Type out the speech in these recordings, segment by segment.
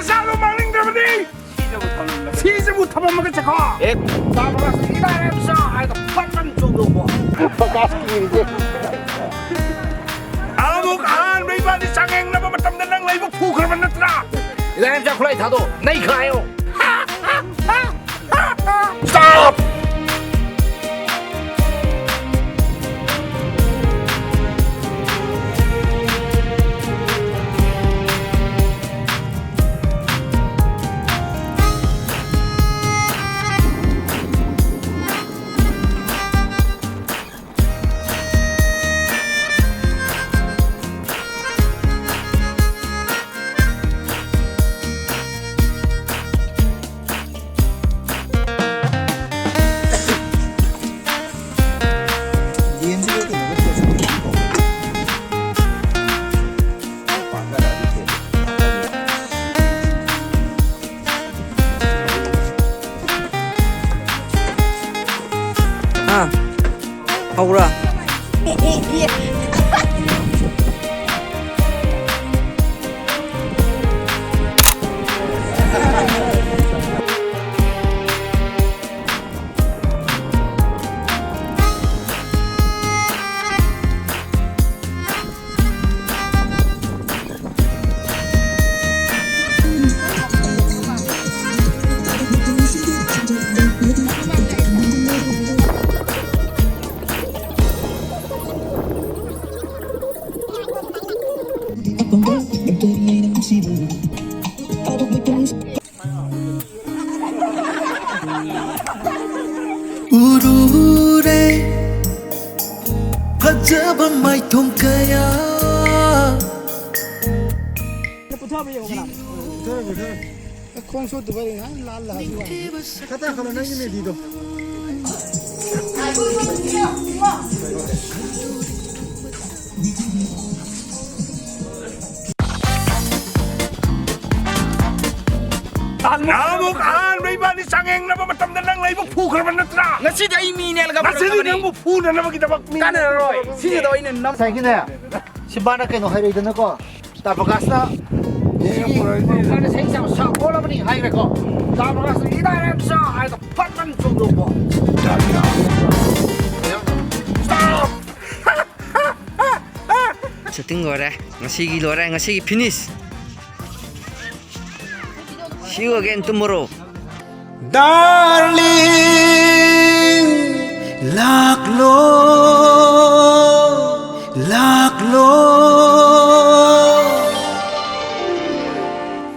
Salo Maningthou Season would come on the car. It was I the button to the wall. Amuk and maybe singing never but the lang like a poker on the trap. Then just play Hado, Ningthou. Stop! Aura. Urure Pajaba mai thong kaya Kung so tu bari na lal la kata kalau na ini di do Amuk and maybe singing never but the lang like a poker on the trap. Ngasi da imi ne laga That's it, I'm a fool and never get about me. Kana Roy. Sino daw ina nam. sai kina si bana ke no hai ri na ko ta bagas na kana sai sa sa ko la bani hai re ko ta bagas ni da ram sa ai the button to the wall. Stop! Setting gore. Ngasi gi lore ngasi gi finish. See you again tomorrow. Darling Laklo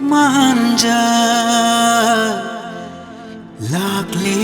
Manja Lakle